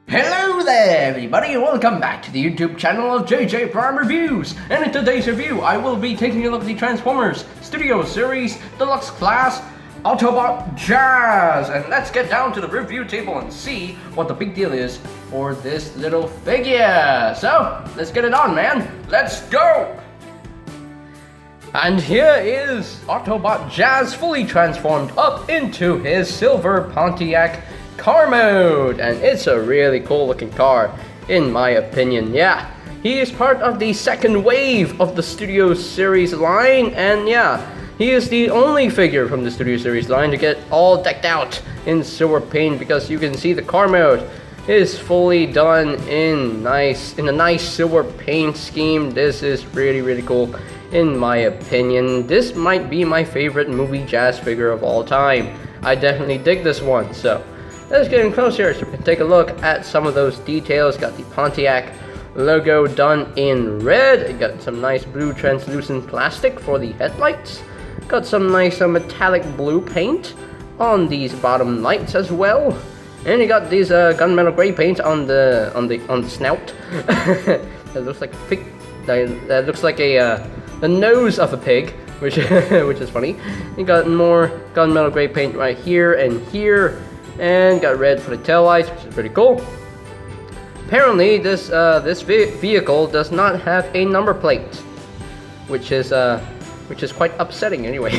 Hello there everybody and welcome back to the YouTube channel of JJ Prime Reviews, and in today's review I will be taking a look at the Transformers Studio Series Deluxe Class Autobot Jazz, and let's get down to the review table and see what the big deal is for this little figure. So let's get it on, man, let's go! And here is Autobot Jazz fully transformed up into his silver Pontiac car mode, and it's a really cool looking car in my opinion. Yeah, he is part of the second wave of the Studio Series line, and yeah, he is the only figure from the Studio Series line to get all decked out in silver paint, because you can see the car mode is fully done in a nice silver paint scheme. This is really cool in my opinion. This might be my favorite movie Jazz figure of all time. I definitely dig this one. So let's get in close here so we can take a look at some of those details. Got the Pontiac logo done in red. It got some nice blue translucent plastic for the headlights. Got some nice metallic blue paint on these bottom lights as well. And you got these gunmetal gray paint on the snout. That looks like a pig. That looks like the nose of a pig, which which is funny. You got more gunmetal gray paint right here and here. And got red for the taillights, which is pretty cool. Apparently, this vehicle does not have a number plate, which is quite upsetting anyway.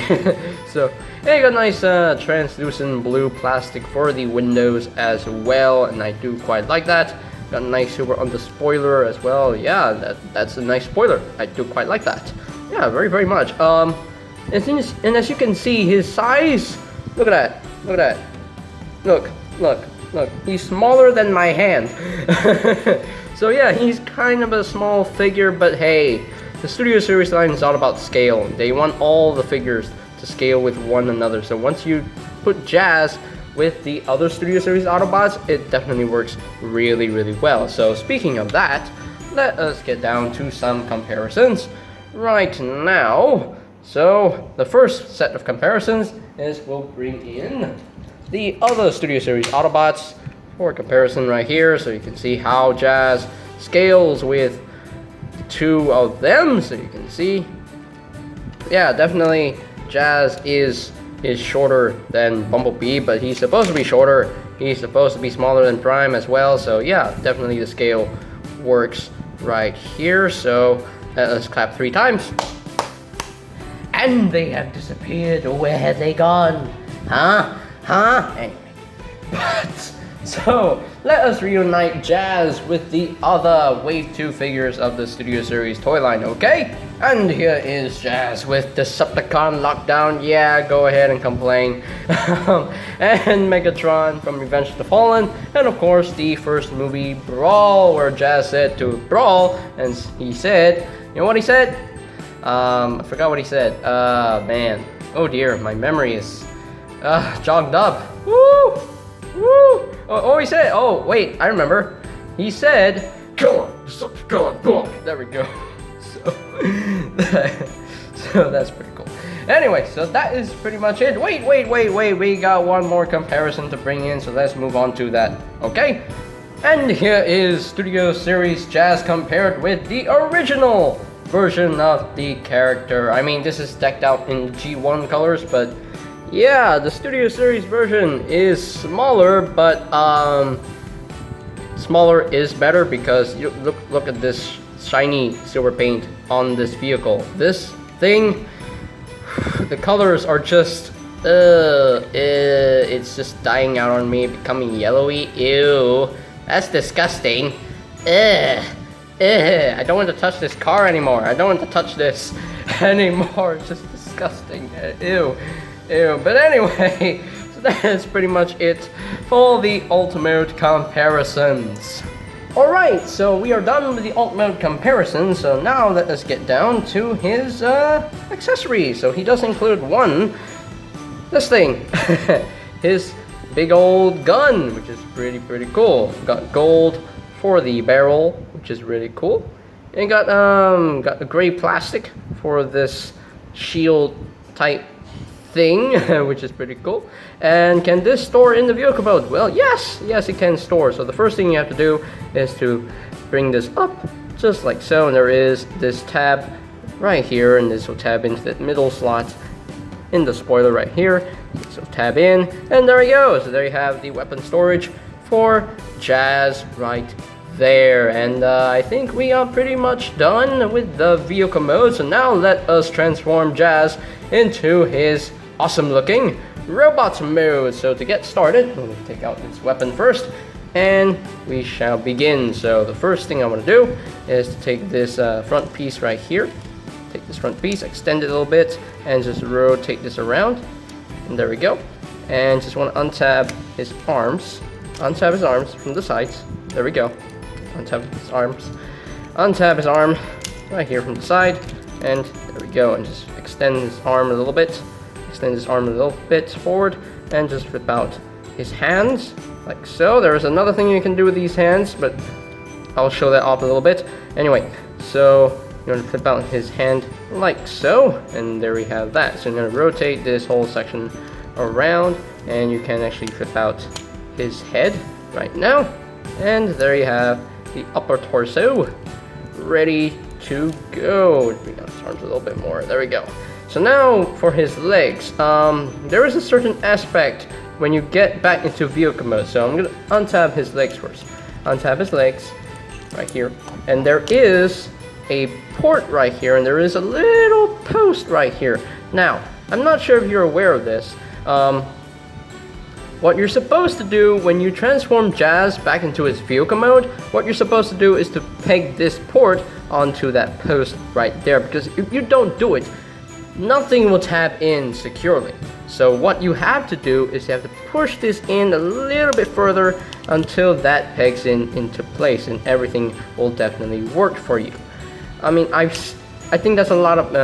So, and you got nice translucent blue plastic for the windows as well, and I do quite like that. Got nice silver on the spoiler as well. Yeah, that's a nice spoiler. I do quite like that. Yeah, very much. And as you can see, his size. Look at that. Look at that. Look, he's smaller than my hand. So yeah, he's kind of a small figure, but hey, the Studio Series line is all about scale. They want all the figures to scale with one another. So once you put Jazz with the other Studio Series Autobots, it definitely works really well. So speaking of that, let us get down to some comparisons right now. So the first set of comparisons is we'll bring in the other Studio Series Autobots for comparison right here, so you can see how Jazz scales with two of them. So you can see, yeah, definitely Jazz is shorter than Bumblebee, but he's supposed to be shorter. He's supposed to be smaller than Prime as well. So yeah, definitely the scale works right here. So let's clap 3 times. And they have disappeared. Where have they gone? Anyway, but so let us reunite Jazz with the other Wave 2 figures of the Studio Series toy line, okay? And here is Jazz with Decepticon Lockdown. Yeah, go ahead and complain. And Megatron from Revenge of the Fallen, and of course the first movie Brawl, where Jazz said to Brawl, and he said, you know what he said? I forgot what he said. Man, oh dear, my memory is jogged up. Woo! Oh, he said, oh, wait, I remember. He said, come on, Decepticon, come on. There we go. So that's pretty cool. Anyway, so that is pretty much it. Wait, we got one more comparison to bring in, so let's move on to that, okay? And here is Studio Series Jazz compared with the original version of the character. I mean, this is decked out in G1 colors, but yeah, the Studio Series version is smaller, but smaller is better, because you look at this shiny silver paint on this vehicle. This thing, the colors are just it's just dying out on me, becoming yellowy. Ew, that's disgusting. I don't want to touch this car anymore. I don't want to touch this anymore. It's just disgusting. Ew. But anyway, so that's pretty much it for the alt mode comparisons. Alright, so we are done with the alt mode comparisons, so now let us get down to his accessories. So he does include this thing, his big old gun, which is pretty cool. Got gold for the barrel, which is really cool. And got the gray plastic for this shield type thing, which is pretty cool. And can this store in the vehicle mode? Well, yes, it can store. So the first thing you have to do is to bring this up, just like so, and there is this tab right here, and this will tab into the middle slot in the spoiler right here. So tab in, and there we go. So there you have the weapon storage for Jazz right there. And I think we are pretty much done with the vehicle mode. So now let us transform Jazz into his awesome looking robot mode. So to get started, we'll take out this weapon first, and we shall begin. So the first thing I want to do is to take this front piece right here. Take this front piece, extend it a little bit, and just rotate this around. And there we go. And just want to untab his arms. Untab his arms from the sides. There we go. Untab his arms. Untab his arm right here from the side. And there we go. And just extend his arm a little bit. Extend his arm a little bit forward. And just flip out his hands like so. There is another thing you can do with these hands, but I'll show that off a little bit. Anyway, so you want to flip out his hand like so, and there we have that. So I'm going to rotate this whole section around, and you can actually flip out his head right now, and there you have the upper torso ready to go. Bring out his arms a little bit more. There we go. So now for his legs, there is a certain aspect when you get back into vehicle mode. So I'm going to untab his legs first. Untab his legs right here, and there is a port right here, and there is a little post right here. Now, I'm not sure if you're aware of this. What you're supposed to do when you transform Jazz back into his vehicle mode, what you're supposed to do is to peg this port onto that post right there, because if you don't do it, nothing will tap in securely. So what you have to do is you have to push this in a little bit further until that pegs into place, and everything will definitely work for you. I mean, I think that's a lot of,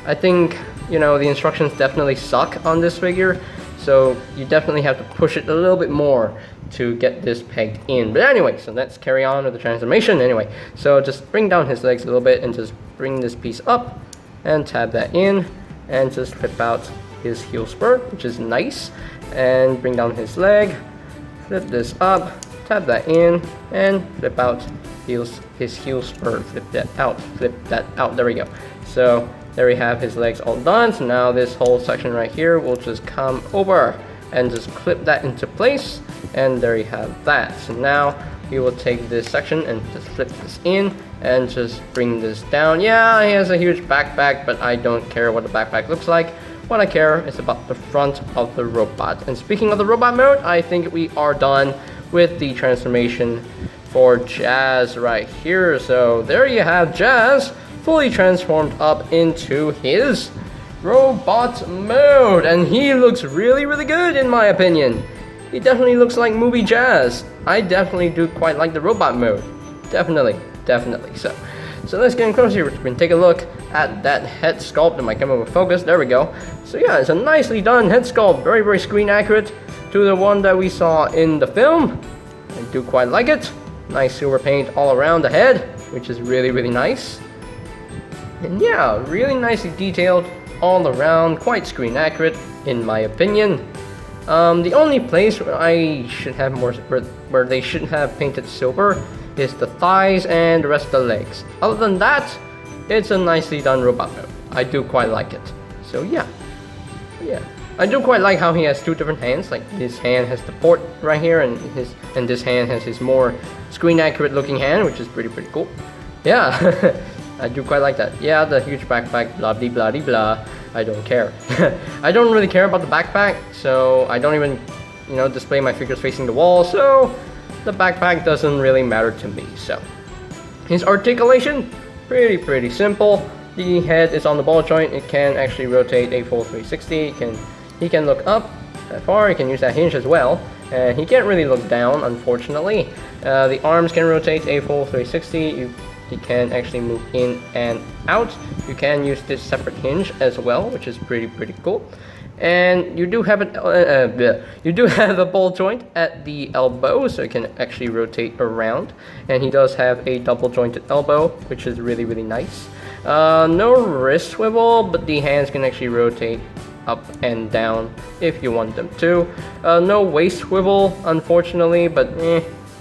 I think, you know, the instructions definitely suck on this figure, so you definitely have to push it a little bit more to get this pegged in. But anyway, so let's carry on with the transformation. Anyway, so just bring down his legs a little bit, and just bring this piece up, and tab that in, and just flip out his heel spur, which is nice, and bring down his leg, flip this up, tab that in, and flip out his heel spur, flip that out, there we go. So there we have his legs all done. So now this whole section right here will just come over and just clip that into place, and there you have that. So now we will take this section and just flip this in and just bring this down. Yeah, he has a huge backpack, but I don't care what the backpack looks like. What I care is about the front of the robot. And speaking of the robot mode, I think we are done with the transformation for Jazz right here. So there you have Jazz fully transformed up into his robot mode, and he looks really good in my opinion. He definitely looks like movie Jazz. I definitely do quite like the robot mode. Definitely. So let's get in closer here. We can take a look at that head sculpt. It might come over focus. There we go. So yeah, it's a nicely done head sculpt. Very screen accurate to the one that we saw in the film. I do quite like it. Nice silver paint all around the head, which is really nice. And yeah, really nicely detailed all around, quite screen accurate in my opinion. The only place where I should have more, where they shouldn't have painted silver, is the thighs and the rest of the legs. Other than that, it's a nicely done robot mode. I do quite like it. So yeah. I do quite like how he has two different hands. Like his hand has the port right here, and this hand has his more screen accurate looking hand, which is pretty cool. Yeah, I do quite like that. Yeah, the huge backpack, blah blah. I don't care. I don't really care about the backpack, so I don't even, display my figures facing the wall. So the backpack doesn't really matter to me. So his articulation, pretty simple. The head is on the ball joint. It can actually rotate a full 360. He can look up that far. He can use that hinge as well. And he can't really look down, unfortunately. The arms can rotate a full 360. He can actually move in and out. You can use this separate hinge as well, which is pretty cool. And you do have a ball joint at the elbow, so it can actually rotate around. And he does have a double jointed elbow, which is really nice. No wrist swivel, but the hands can actually rotate up and down if you want them to. No waist swivel, unfortunately, but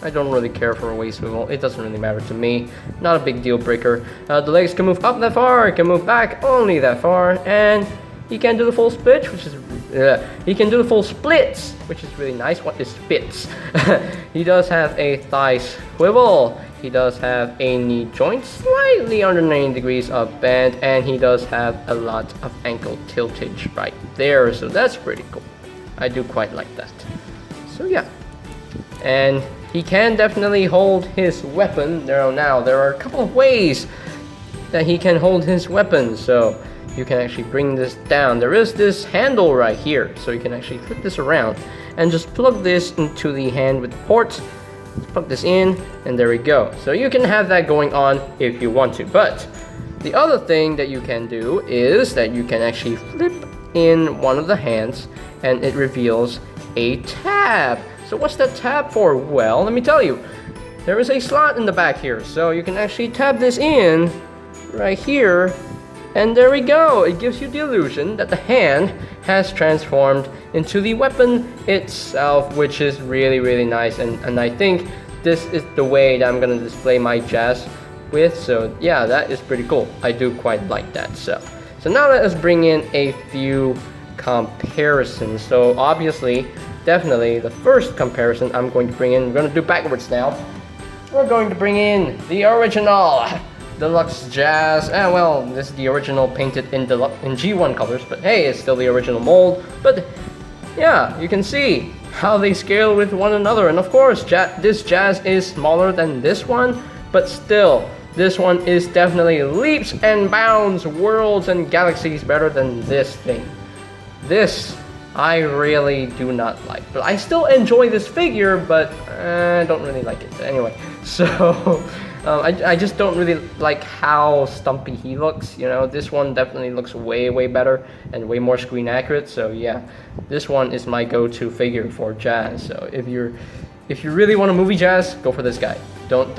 I don't really care for a waist swivel. It doesn't really matter to me. Not a big deal breaker. The legs can move up that far, it can move back only that far, and he can do the full split, which is he can do the full splits, which is really nice. What is splits? He does have a thigh swivel. He does have a knee joint slightly under 90 degrees of bend, and he does have a lot of ankle tiltage right there, so that's pretty cool. I do quite like that. So yeah, and he can definitely hold his weapon. There are a couple of ways that he can hold his weapon, so you can actually bring this down. There is this handle right here, so you can actually flip this around and just plug this into the hand with the port. Plug this in, and there we go. So you can have that going on if you want to. But the other thing that you can do is that you can actually flip in one of the hands, and it reveals a tab. So what's that tab for? Well, let me tell you. There is a slot in the back here, so you can actually tab this in right here. And there we go. It gives you the illusion that the hand has transformed into the weapon itself, which is really, really nice. And I think this is the way that I'm going to display my Jazz with. So yeah, that is pretty cool. I do quite like that. So now let us bring in a few comparisons. So obviously, definitely the first comparison I'm going to bring in, we're going to do backwards now. We're going to bring in the original Deluxe Jazz. Well, this is the original painted in G1 colors, but hey, it's still the original mold. But yeah, you can see how they scale with one another. And of course, this Jazz is smaller than this one, but still, this one is definitely leaps and bounds, worlds and galaxies better than this thing. This I really do not like, but I still enjoy this figure, but I don't really like it anyway. So I just don't really like how stumpy he looks. You know, this one definitely looks way better and way more screen accurate. So yeah, this one is my go-to figure for Jazz. So if you really want a movie Jazz, go for this guy. Don't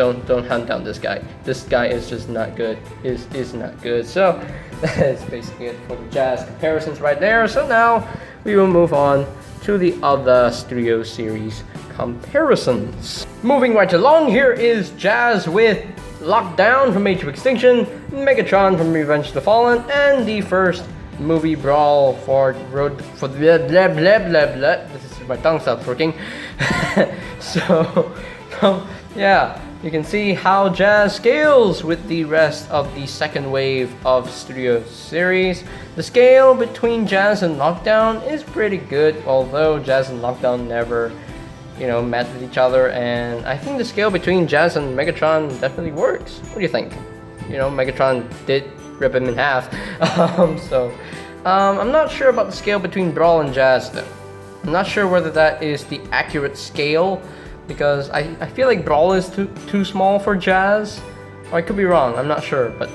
hunt down this guy. This guy is just not good. Is not good. So that's basically it for the Jazz comparisons right there. So now we will move on to the other Studio Series comparisons. Moving right along, here is Jazz with Lockdown from Age of Extinction, Megatron from Revenge of the Fallen, and the first movie brawl for Road for blah blah blah blah blah. This is my tongue stops working. So yeah, you can see how Jazz scales with the rest of the second wave of Studio Series. The scale between Jazz and Lockdown is pretty good, although Jazz and Lockdown never, met with each other, and I think the scale between Jazz and Megatron definitely works. What do you think? Megatron did rip him in half. I'm not sure about the scale between Brawl and Jazz though. I'm not sure whether that is the accurate scale, because I feel like Brawl is too small for Jazz. Or I could be wrong, I'm not sure, but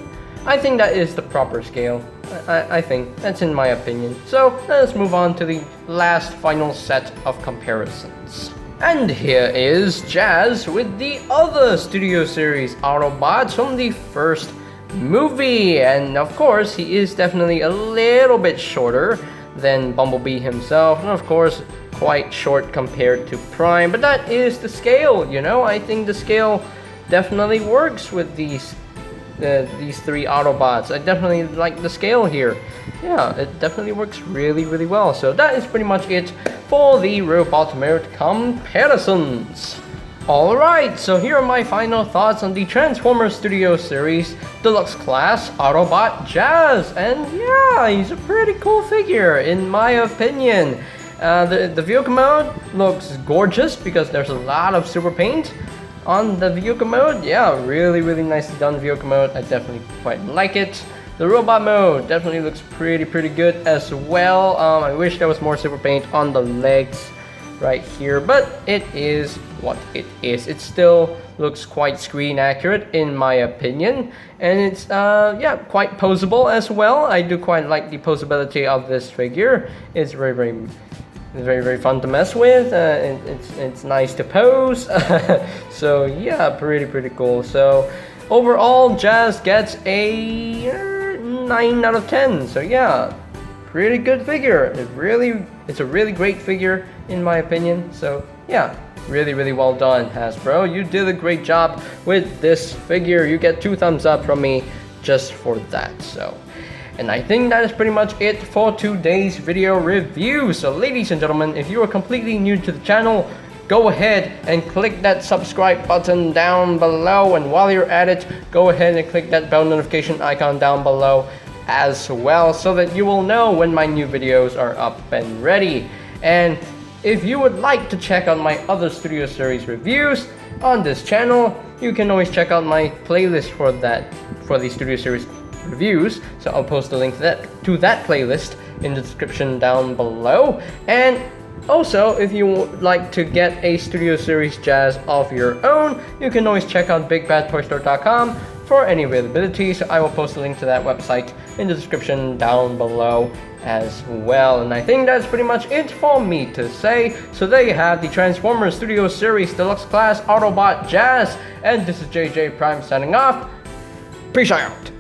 I think that is the proper scale. I think that's in my opinion. So let's move on to the last final set of comparisons. And here is Jazz with the other Studio Series Autobots from the first movie. And of course, he is definitely a little bit shorter than Bumblebee himself. And of course, quite short compared to Prime. But that is the scale, I think the scale definitely works with these three Autobots. I definitely like the scale here. Yeah, it definitely works really well. So that is pretty much it for the robot mode comparisons. Alright, so here are my final thoughts on the Transformers Studio Series Deluxe Class Autobot Jazz. And yeah, he's a pretty cool figure in my opinion. The vehicle mode looks gorgeous because there's a lot of super paint on the vehicle mode. Yeah, really nicely done vehicle mode. I definitely quite like it. The robot mode definitely looks pretty good as well. I wish there was more super paint on the legs right here, but it is what it is. It still looks quite screen accurate in my opinion, and it's quite posable as well. I do quite like the posability of this figure. It's very fun to mess with. It's nice to pose. So yeah, pretty cool. So overall, Jazz gets a 9 out of 10. So yeah, pretty good figure. It's a really great figure in my opinion. So yeah, really well done, Hasbro. You did a great job with this figure. You get 2 thumbs up from me just for that. So, and I think that is pretty much it for today's video review. So ladies and gentlemen, if you are completely new to the channel, go ahead and click that subscribe button down below, and while you're at it, go ahead and click that bell notification icon down below as well, so that you will know when my new videos are up and ready. And if you would like to check out my other Studio Series reviews on this channel, you can always check out my playlist for the Studio Series reviews. So I'll post a link to that playlist in the description down below. And also, if you would like to get a Studio Series Jazz of your own, you can always check out bigbadtoystore.com for any availability. So I will post a link to that website in the description down below as well. And I think that's pretty much it for me to say. So there you have the Transformers Studio Series Deluxe Class Autobot Jazz. And this is JJ Prime signing off. Peace out.